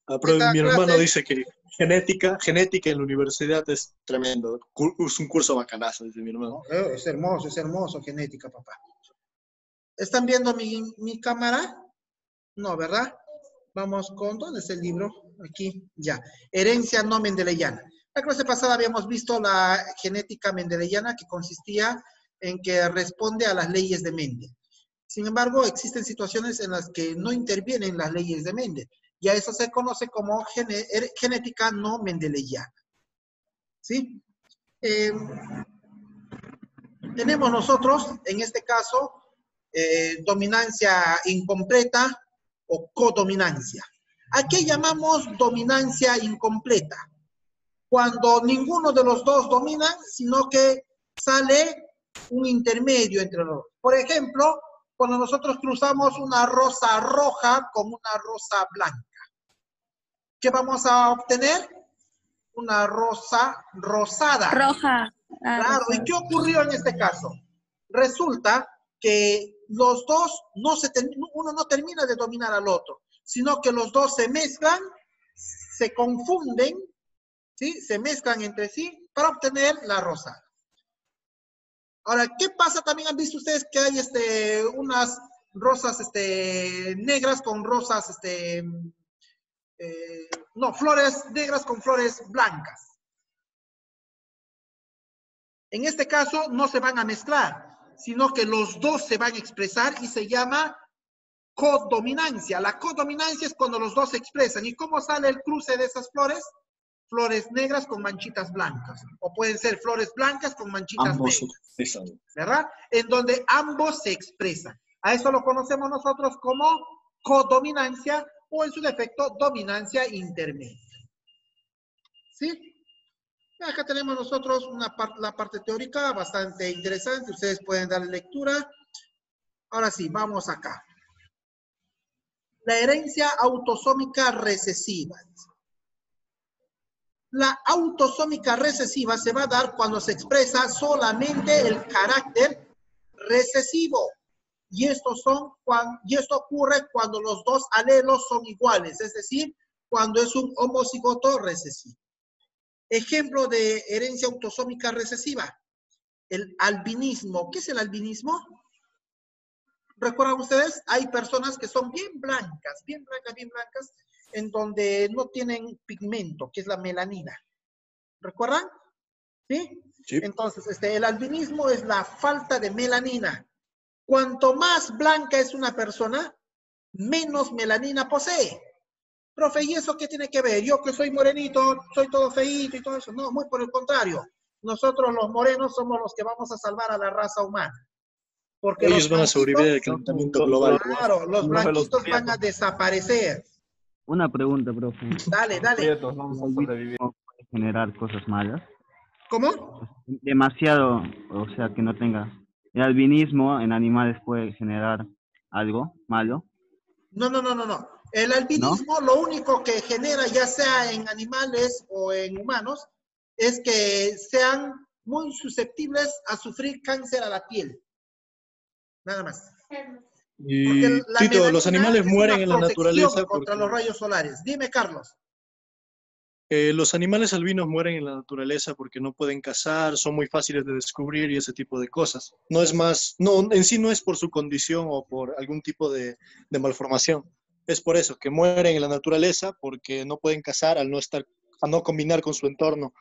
Ah, pero Esta mi hermano clase, dice que genética en la universidad es tremendo. Es un curso bacanazo, dice mi hermano. ¿no? Es hermoso genética, papá. ¿Están viendo mi cámara? No, ¿verdad? Vamos con, ¿dónde está el libro? Aquí, ya. Herencia no mendeleyiana. La clase pasada habíamos visto la genética mendeleyiana que consistía en que responde a las leyes de Mendel. Sin embargo, existen situaciones en las que no intervienen las leyes de Mendel. Y a eso se conoce como genética no mendeleyiana. ¿Sí? Tenemos nosotros, en este caso, dominancia incompleta o codominancia. ¿A qué llamamos dominancia incompleta? Cuando ninguno de los dos domina, sino que sale un intermedio entre los dos. Por ejemplo, cuando nosotros cruzamos una rosa roja con una rosa blanca, ¿qué vamos a obtener? Una rosa rosada. Roja. Ah, Claro, ¿y rosada. qué ocurrió en este caso? Resulta que los dos, uno no termina de dominar al otro, sino que los dos se mezclan, se confunden, ¿sí? Se mezclan entre sí para obtener la rosada. Ahora, ¿qué pasa? También han visto ustedes que hay unas rosas negras con rosas, no, flores negras con flores blancas. En este caso no se van a mezclar, sino que los dos se van a expresar y se llama codominancia. La codominancia es cuando los dos se expresan. ¿Y cómo sale el cruce de esas flores? Flores negras con manchitas blancas. O pueden ser flores blancas con manchitas Ambos negras. expresan. ¿Verdad? En donde ambos se expresan. A eso lo conocemos nosotros como codominancia o en su defecto dominancia intermedia. ¿Sí? Acá tenemos nosotros la parte teórica bastante interesante. Ustedes pueden darle lectura. Ahora sí, vamos acá. La herencia autosómica recesiva. La autosómica recesiva se va a dar cuando se expresa solamente el carácter recesivo. Y esto ocurre cuando los dos alelos son iguales, es decir, cuando es un homocigoto recesivo. Ejemplo de herencia autosómica recesiva. El albinismo. ¿Qué es el albinismo? ¿Recuerdan ustedes? Hay personas que son bien blancas, en donde no tienen pigmento, que es la melanina. ¿Recuerdan? ¿Sí? Sí. Entonces, el albinismo es la falta de melanina. Cuanto más blanca es una persona, menos melanina posee. Profe, ¿y eso qué tiene que ver? Yo que soy morenito, soy todo feíto y todo eso. No, muy por el contrario. Nosotros los morenos somos los que vamos a salvar a la raza humana. Porque Ellos los van a sobrevivir al blanquitos, calentamiento global. claro, los blanquitos van a desaparecer. Una pregunta, profe. Dale, dale. Prietos vamos a sobrevivir. ¿No puede generar cosas malas? ¿Cómo? Demasiado, o sea, que no tenga. El albinismo en animales puede generar algo malo, No. El ¿no? albinismo lo único que genera, ya sea en animales o en humanos, es que sean muy susceptibles a sufrir cáncer a la piel. Nada más. Porque Y la Tito, los melanina animales es mueren una en la protección naturaleza contra porque los rayos solares. Dime, Carlos. los animales albinos mueren en la naturaleza porque no pueden cazar, son muy fáciles de descubrir y ese tipo de cosas. No es más, no, en sí no es por su condición o por algún tipo de malformación. Es por eso que mueren en la naturaleza porque no pueden cazar al no combinar con su entorno.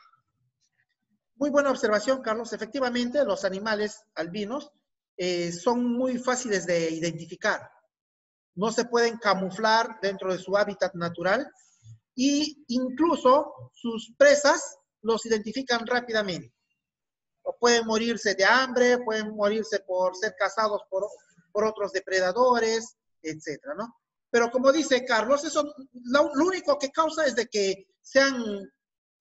Muy buena observación, Carlos. Efectivamente, los animales albinos son muy fáciles de identificar. No se pueden camuflar dentro de su hábitat natural y incluso sus presas los identifican rápidamente. O pueden morirse de hambre, pueden morirse por ser cazados por otros depredadores, etcétera, ¿no? Pero como dice Carlos, eso lo único que causa es de que sean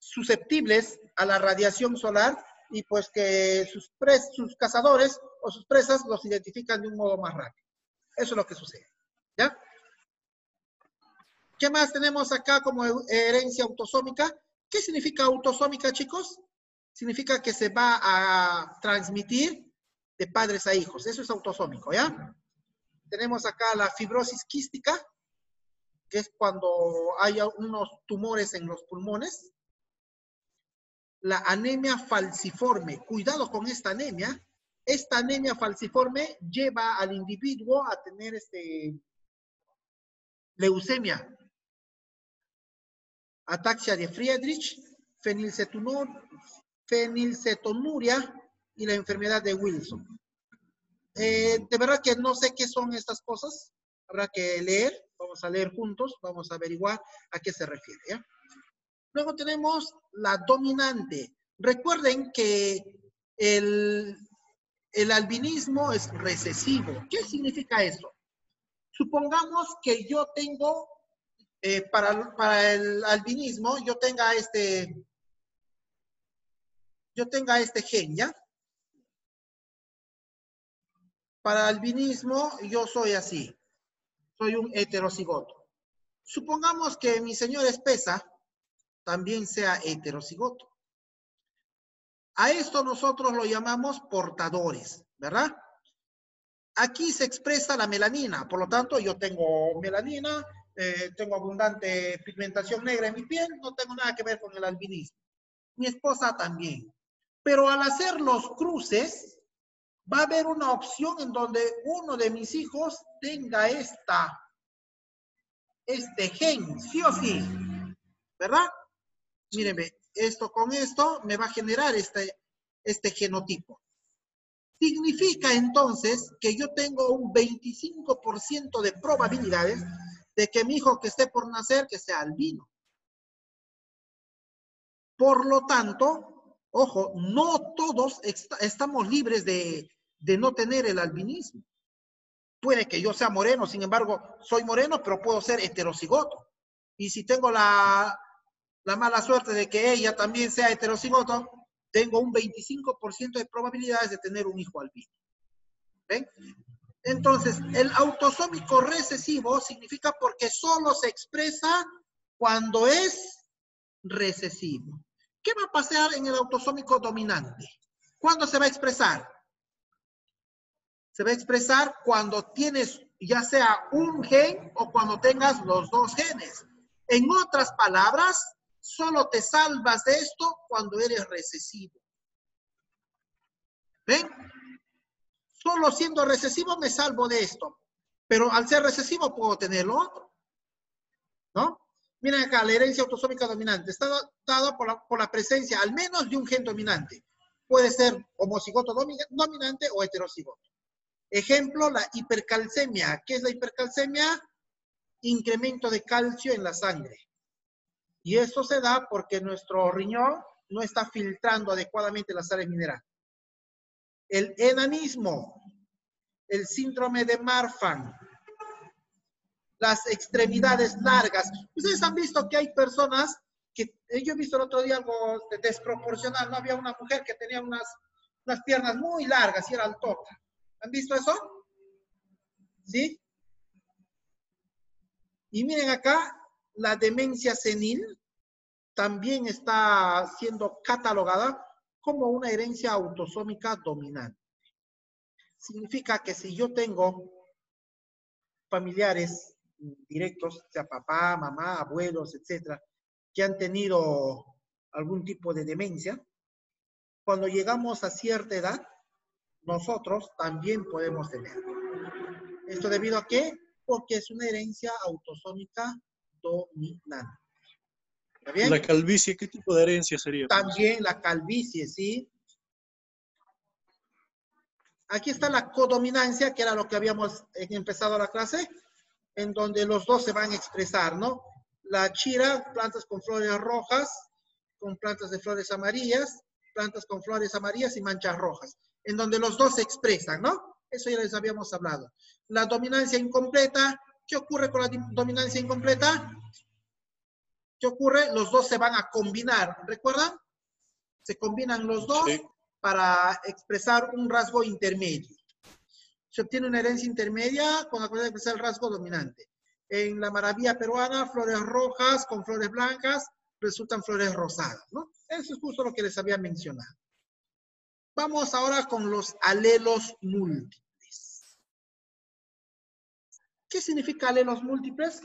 susceptibles a la radiación solar y pues que sus cazadores o sus presas los identifican de un modo más rápido. Eso es lo que sucede, ¿ya? ¿Qué más tenemos acá como herencia autosómica? ¿Qué significa autosómica, chicos? Significa que se va a transmitir de padres a hijos. Eso es autosómico, ¿ya? Tenemos acá la fibrosis quística. que es cuando hay unos tumores en los pulmones. La anemia falciforme. Cuidado con esta anemia. Esta anemia falciforme lleva al individuo a tener leucemia, ataxia de Friedrich, fenilcetonuria y la enfermedad de Wilson. De verdad que no sé qué son estas cosas. Habrá que leer. Vamos a leer juntos. Vamos a averiguar a qué se refiere, ¿ya? Luego tenemos la dominante. Recuerden que el albinismo es recesivo. ¿Qué significa eso? Supongamos que yo tengo, para el albinismo, yo tenga este gen, ¿ya? Para albinismo, yo soy así. Soy un heterocigoto. Supongamos que mi señor Espesa también sea heterocigoto. A esto nosotros lo llamamos portadores, ¿verdad? Aquí se expresa la melanina, por lo tanto yo tengo melanina, tengo abundante pigmentación negra en mi piel, no tengo nada que ver con el albinismo. Mi esposa también. Pero al hacer los cruces, va a haber una opción en donde uno de mis hijos tenga este gen, sí o sí, ¿verdad? Mírenme, esto con esto me va a generar este genotipo. Significa entonces que yo tengo un 25% de probabilidades de que mi hijo que esté por nacer, que sea albino. Por lo tanto, ojo, no todos estamos libres de no tener el albinismo. Puede que yo sea moreno, sin embargo, soy moreno, pero puedo ser heterocigoto. Y si tengo la mala suerte de que ella también sea heterocigoto, tengo un 25% de probabilidades de tener un hijo albino. ¿Ven? Entonces, el autosómico recesivo significa porque solo se expresa cuando es recesivo. ¿Qué va a pasar en el autosómico dominante? ¿Cuándo se va a expresar? Se va a expresar cuando tienes ya sea un gen o cuando tengas los dos genes. En otras palabras, solo te salvas de esto cuando eres recesivo. ¿Ven? Solo siendo recesivo me salvo de esto. Pero al ser recesivo puedo tener lo otro. ¿No? Miren acá, la herencia autosómica dominante está dada por la presencia al menos de un gen dominante. Puede ser homocigoto dominante o heterocigoto. Ejemplo, la hipercalcemia. ¿Qué es la hipercalcemia? Incremento de calcio en la sangre. Y eso se da porque nuestro riñón no está filtrando adecuadamente las sales minerales. El enanismo, el síndrome de Marfan, las extremidades largas. Ustedes han visto que hay personas que, yo he visto el otro día algo desproporcional, ¿no? Había una mujer que tenía unas piernas muy largas y era altota. ¿Han visto eso? ¿Sí? Y miren acá, la demencia senil también está siendo catalogada como una herencia autosómica dominante. Significa que si yo tengo familiares directos, sea papá, mamá, abuelos, etcétera, que han tenido algún tipo de demencia, cuando llegamos a cierta edad, nosotros también podemos tener. ¿Esto debido a qué? Porque es una herencia autosómica dominante. ¿Está bien? La calvicie, ¿qué tipo de herencia sería? También la calvicie, ¿sí? Aquí está la codominancia, que era lo que habíamos empezado la clase, en donde los dos se van a expresar, ¿no? La chira, plantas con flores rojas, con plantas de flores amarillas, plantas con flores amarillas y manchas rojas, en donde los dos se expresan, ¿no? Eso ya les habíamos hablado. La dominancia incompleta, ¿qué ocurre con la dominancia incompleta? ¿Qué ocurre? Los dos se van a combinar, ¿recuerdan? Se combinan los dos para expresar un rasgo intermedio. Se obtiene una herencia intermedia con la cual expresar el rasgo dominante. En la maravilla peruana, flores rojas con flores blancas resultan flores rosadas, ¿no? Eso es justo lo que les había mencionado. Vamos ahora con los alelos múltiples. ¿Qué significa alelos múltiples?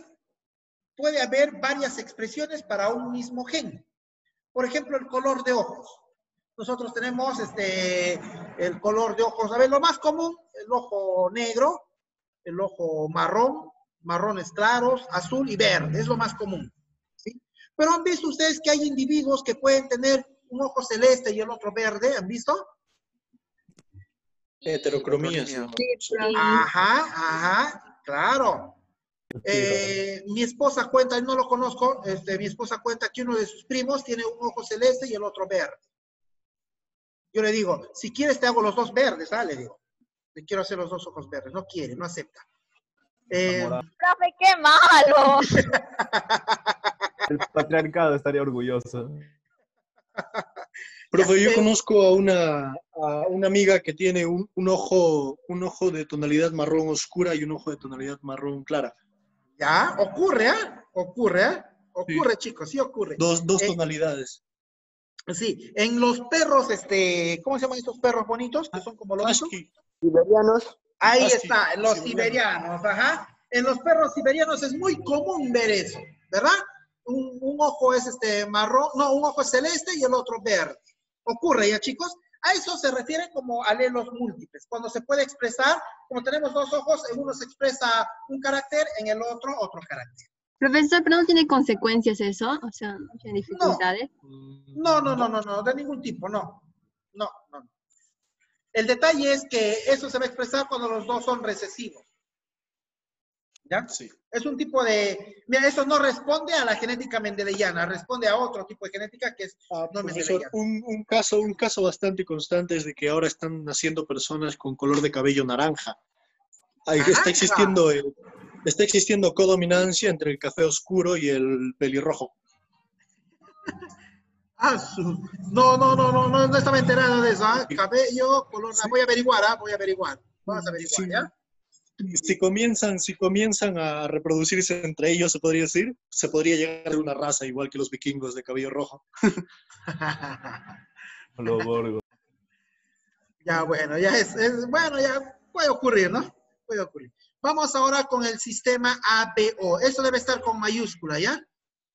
puede haber varias expresiones para un mismo gen. Por ejemplo, el color de ojos. Nosotros tenemos el color de ojos. A ver, lo más común, el ojo negro, el ojo marrón, marrones claros, azul y verde. Es lo más común, ¿sí? Pero han visto ustedes que hay individuos que pueden tener un ojo celeste y el otro verde. ¿Han visto? Heterocromía, sí. Ajá, ajá, claro. Mi esposa cuenta, no lo conozco, mi esposa cuenta que uno de sus primos tiene un ojo celeste y el otro verde. Yo le digo, si quieres te hago los dos verdes, le digo. Le quiero hacer los dos ojos verdes. No quiere, no acepta. Profe, qué malo. El patriarcado estaría orgulloso. Profe, yo conozco a una amiga que tiene un ojo de tonalidad marrón oscura y un ojo de tonalidad marrón clara. Ya, ocurre, ¿eh? Ocurre, ¿eh? Ocurre, Sí. Chicos, sí ocurre. Dos tonalidades. Sí, en los perros, ¿cómo se llaman estos perros bonitos? Que son como los Husky. Siberianos. Ahí Husky, está, los siberianos. siberianos, ajá. En los perros siberianos es muy común ver eso, ¿verdad? Un ojo es marrón, no, un ojo es celeste y el otro verde. Ocurre ya, chicos. A eso se refiere como alelos múltiples. Cuando se puede expresar, como tenemos dos ojos, en uno se expresa un carácter, en el otro carácter. Profesor, ¿pero no tiene consecuencias eso? O sea, no tiene dificultades. No, de ningún tipo, no. No. El detalle es que eso se va a expresar cuando los dos son recesivos. ¿Ya? Sí. Es un tipo de... Mira, eso no responde a la genética mendeliana, responde a otro tipo de genética que es no Profesor, mendeliana. un caso bastante constante es de que ahora están naciendo personas con color de cabello naranja. Ahí está existiendo codominancia entre el café oscuro y el pelirrojo. No estaba enterado de eso. Cabello, color... Sí. Voy a averiguar. Vamos a averiguar, Sí. ¿ya? Si comienzan a reproducirse entre ellos, se podría decir, se podría llegar a una raza igual que los vikingos de cabello rojo. Los borgos. Ya, bueno, bueno, ya puede ocurrir, ¿no? Puede ocurrir. Vamos ahora con el sistema ABO. Esto debe estar con mayúscula, ¿ya?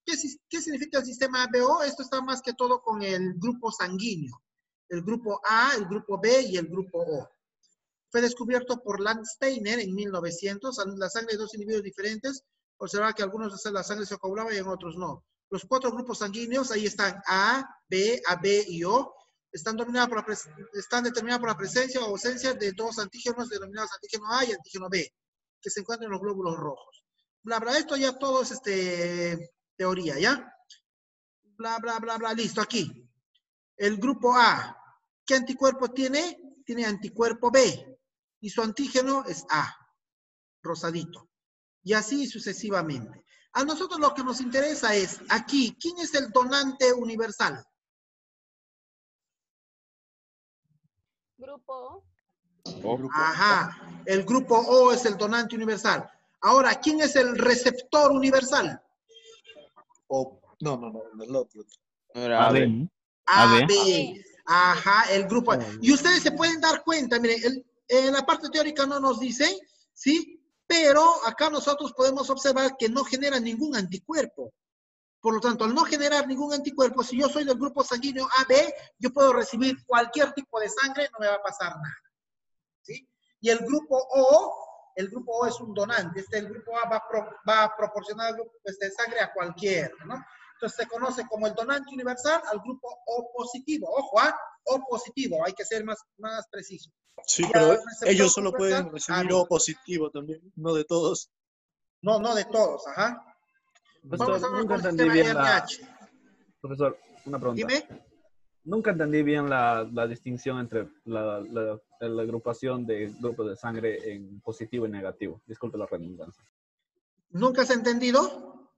¿Qué significa el sistema ABO? Esto está más que todo con el grupo sanguíneo. El grupo A, el grupo B y el grupo O. Fue descubierto por Landsteiner en 1900. La sangre de dos individuos diferentes. Observaba que algunos de la sangre se coagulaba y en otros no. Los cuatro grupos sanguíneos, ahí están A, B, AB y O. Están determinados por la presencia o ausencia de dos antígenos denominados antígeno A y antígeno B, que se encuentran en los glóbulos rojos. Bla, bla, esto ya todo es teoría, ¿ya? Bla, bla, bla, bla, listo, aquí. El grupo A, ¿qué anticuerpo tiene? Tiene anticuerpo B, y su antígeno es A, rosadito. Y así sucesivamente. A nosotros lo que nos interesa es, aquí, ¿quién es el donante universal? Grupo. Ajá, el grupo O es el donante universal. Ahora, ¿quién es el receptor universal? No, el otro. AB, ¿no? AB. Ajá, el grupo A. Y ustedes se pueden dar cuenta, miren, en la parte teórica no nos dice, ¿sí? Pero acá nosotros podemos observar que no genera ningún anticuerpo. Por lo tanto, al no generar ningún anticuerpo, si yo soy del grupo sanguíneo AB, yo puedo recibir cualquier tipo de sangre, no me va a pasar nada. ¿Sí? Y el grupo O es un donante. El grupo A va a proporcionar sangre a cualquiera, ¿no? Entonces se conoce como el donante universal al grupo O positivo. Ojo, O positivo, hay que ser más preciso. Sí, Y pero al receptor ellos solo universal, pueden recibir O positivo también, no de todos. No de todos, ajá. Vamos Profesor, ahora nunca con el entendí sistema bien la... RH. Profesor, una pregunta. Dime. Nunca entendí bien la distinción entre la agrupación de grupos de sangre en positivo y negativo. Disculpe la redundancia. ¿Nunca has entendido?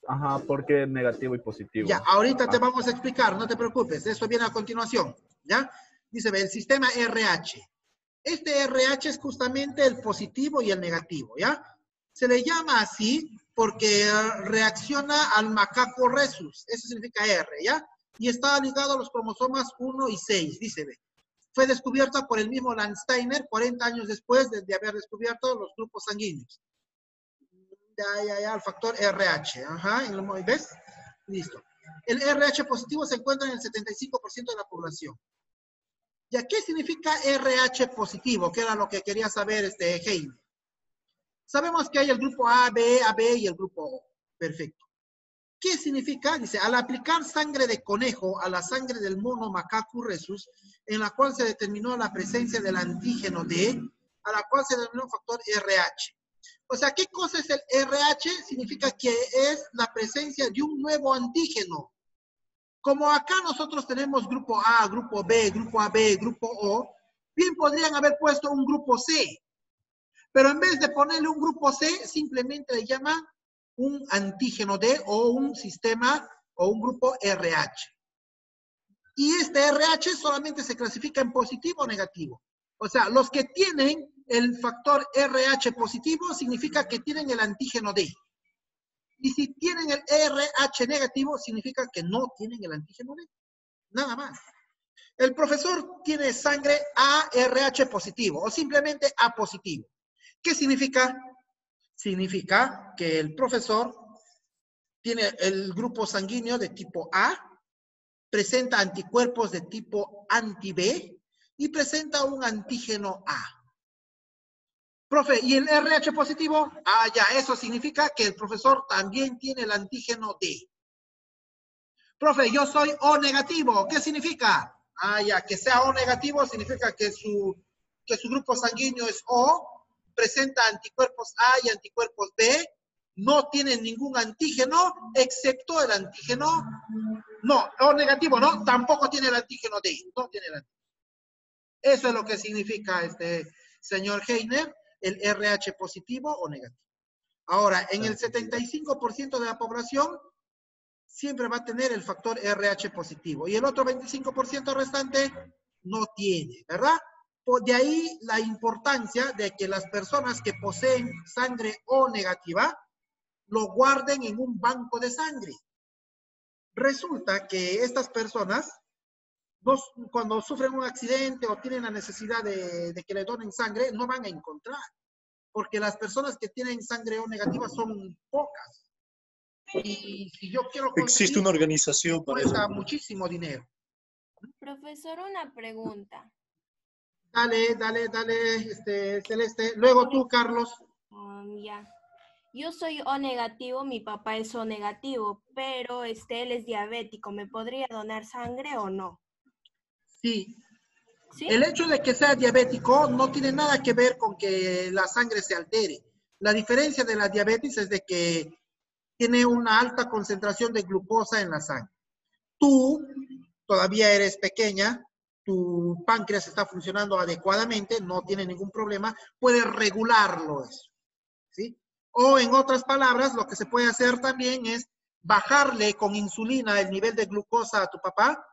Ajá, ¿por qué negativo y positivo? Ya, ahorita te vamos a explicar, no te preocupes, eso viene a continuación, ¿ya? Dice, el sistema RH. Este RH es justamente el positivo y el negativo, ¿ya? Se le llama así porque reacciona al macaco rhesus, eso significa R, ¿ya? Y está ligado a los cromosomas 1 y 6, dice, ve. Fue descubierta por el mismo Landsteiner 40 años después de haber descubierto los grupos sanguíneos. Ya, el factor RH. Ajá, ¿ves? Listo. El RH positivo se encuentra en el 75% de la población. ¿Ya qué significa RH positivo? Que era lo que quería saber Heine. Sabemos que hay el grupo A, B, AB y el grupo O. Perfecto. ¿Qué significa? Dice, al aplicar sangre de conejo a la sangre del mono macaco rhesus, en la cual se determinó la presencia del antígeno D, a la cual se denominó factor RH. O sea, ¿qué cosa es el RH? Significa que es la presencia de un nuevo antígeno. Como acá nosotros tenemos grupo A, grupo B, grupo AB, grupo O, bien podrían haber puesto un grupo C. Pero en vez de ponerle un grupo C, simplemente le llaman un antígeno D o un sistema o un grupo RH. Y este RH solamente se clasifica en positivo o negativo. O sea, los que tienen el factor RH positivo significa que tienen el antígeno D. Y si tienen el RH negativo, significa que no tienen el antígeno D. Nada más. El profesor tiene sangre ARH positivo o simplemente A positivo. ¿Qué significa? Significa que el profesor tiene el grupo sanguíneo de tipo A, presenta anticuerpos de tipo anti-B y presenta un antígeno A. Profe, ¿y el RH positivo? Ah, ya, eso significa que el profesor también tiene el antígeno D. Profe, yo soy O negativo. ¿Qué significa? Ah, ya, que sea O negativo significa que su grupo sanguíneo es O, presenta anticuerpos A y anticuerpos B, no tiene ningún antígeno, excepto el antígeno. No, O negativo, ¿no? Tampoco tiene el antígeno D. No tiene el antígeno. Eso es lo que significa, señor Heiner, el RH positivo o negativo. Ahora, en el 75% de la población, siempre va a tener el factor RH positivo. Y el otro 25% restante no tiene, ¿verdad? De ahí la importancia de que las personas que poseen sangre O negativa lo guarden en un banco de sangre. Resulta que estas personas, cuando sufren un accidente o tienen la necesidad de que le donen sangre, no van a encontrar. Porque las personas que tienen sangre O negativa son pocas. Y si yo quiero conseguir, existe una organización para eso. Cuesta muchísimo dinero. Profesor, una pregunta. Dale, Celeste. Luego tú, Carlos. Ya. Yo soy O negativo, mi papá es O negativo, pero él es diabético. ¿Me podría donar sangre o no? Sí. ¿Sí? El hecho de que sea diabético no tiene nada que ver con que la sangre se altere. La diferencia de la diabetes es de que tiene una alta concentración de glucosa en la sangre. Tú todavía eres pequeña, tu páncreas está funcionando adecuadamente, no tiene ningún problema, puedes regularlo eso, ¿sí? O en otras palabras, lo que se puede hacer también es bajarle con insulina el nivel de glucosa a tu papá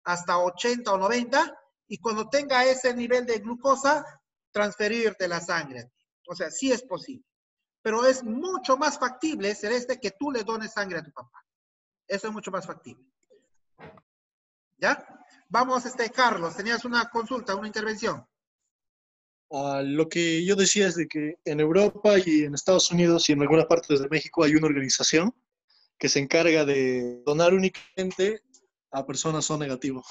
hasta 80 o 90 y cuando tenga ese nivel de glucosa, transferirte la sangre. O sea, sí es posible. Pero es mucho más factible, Celeste, que tú le dones sangre a tu papá. Eso es mucho más factible. ¿Ya? Vamos, Carlos, tenías una consulta, una intervención. Lo que yo decía es de que en Europa y en Estados Unidos y en algunas partes de México hay una organización que se encarga de donar únicamente a personas O negativo.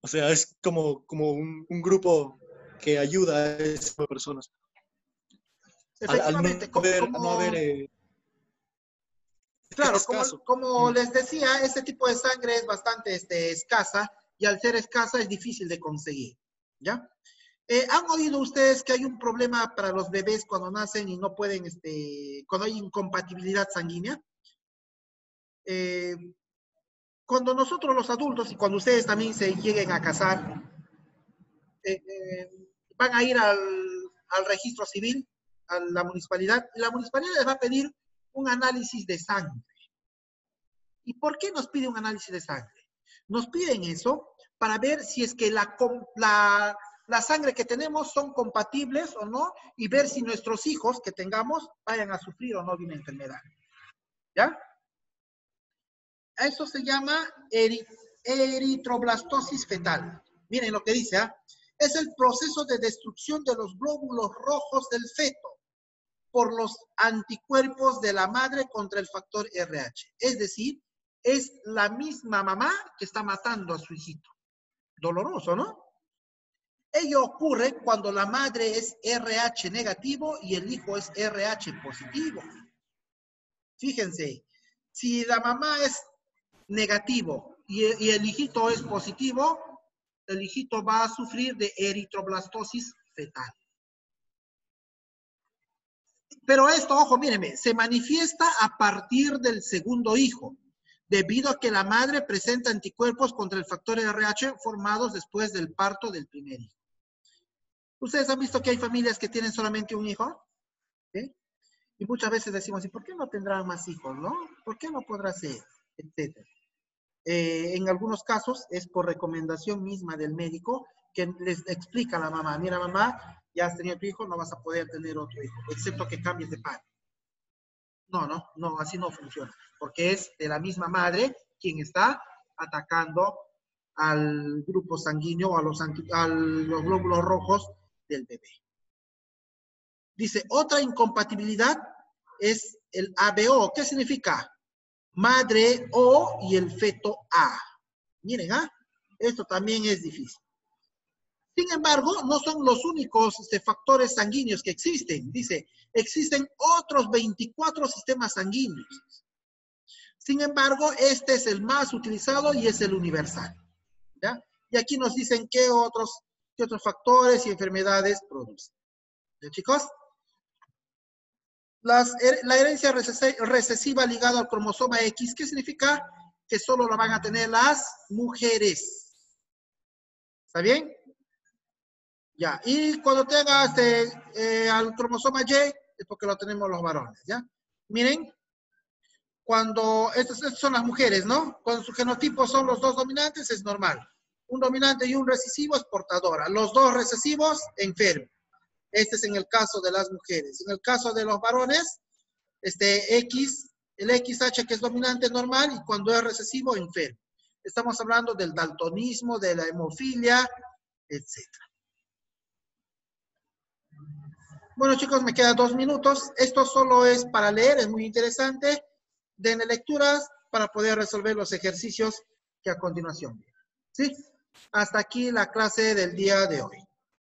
O sea, es como un grupo que ayuda a esas personas. Efectivamente, claro, como les decía, este tipo de sangre es bastante escasa y al ser escasa es difícil de conseguir, ¿ya? ¿Han oído ustedes que hay un problema para los bebés cuando nacen y no pueden, cuando hay incompatibilidad sanguínea? Cuando nosotros los adultos y cuando ustedes también se lleguen a casar, van a ir al registro civil, a la municipalidad, y la municipalidad les va a pedir un análisis de sangre. ¿Y por qué nos pide un análisis de sangre? Nos piden eso para ver si es que la sangre que tenemos son compatibles o no y ver si nuestros hijos que tengamos vayan a sufrir o no de una enfermedad. ¿Ya? Eso se llama eritroblastosis fetal. Miren lo que dice, ¿ah? Es el proceso de destrucción de los glóbulos rojos del feto. por los anticuerpos de la madre contra el factor RH. Es decir, es la misma mamá que está matando a su hijito. Doloroso, ¿no? Ello ocurre cuando la madre es RH negativo y el hijo es RH positivo. Fíjense, si la mamá es negativo y el hijito es positivo, el hijito va a sufrir de eritroblastosis fetal. Pero esto, ojo, mírenme, se manifiesta a partir del segundo hijo, debido a que la madre presenta anticuerpos contra el factor RH formados después del parto del primer hijo. ¿Ustedes han visto que hay familias que tienen solamente un hijo? ¿Sí? Y muchas veces decimos, ¿y por qué no tendrán más hijos, no? ¿Por qué no podrá ser? Etcétera. En algunos casos es por recomendación misma del médico que les explica a la mamá, mira mamá, ya has tenido tu hijo, no vas a poder tener otro hijo, excepto que cambies de padre. No, así no funciona, porque es de la misma madre quien está atacando al grupo sanguíneo, a los glóbulos rojos del bebé. Dice, otra incompatibilidad es el ABO. ¿Qué significa? Madre O y el feto A. Miren, esto también es difícil. Sin embargo, no son los únicos factores sanguíneos que existen. Dice, existen otros 24 sistemas sanguíneos. Sin embargo, este es el más utilizado y es el universal. ¿Ya? Y aquí nos dicen qué otros factores y enfermedades producen. ¿Ya, chicos? La herencia recesiva ligada al cromosoma X, ¿qué significa? Que solo la van a tener las mujeres. ¿Está bien? Ya. Y cuando tenga al cromosoma Y, es porque lo tenemos los varones, ¿ya? Miren, cuando, estas son las mujeres, ¿no? Cuando su genotipo son los dos dominantes, es normal. Un dominante y un recesivo es portadora. Los dos recesivos, enfermo. Este es en el caso de las mujeres. En el caso de los varones, el XH que es dominante normal y cuando es recesivo, enfermo. Estamos hablando del daltonismo, de la hemofilia, etc. Bueno, chicos, me quedan 2 minutos. Esto solo es para leer, es muy interesante. Denle lecturas para poder resolver los ejercicios que a continuación vienen. ¿Sí? Hasta aquí la clase del día de hoy.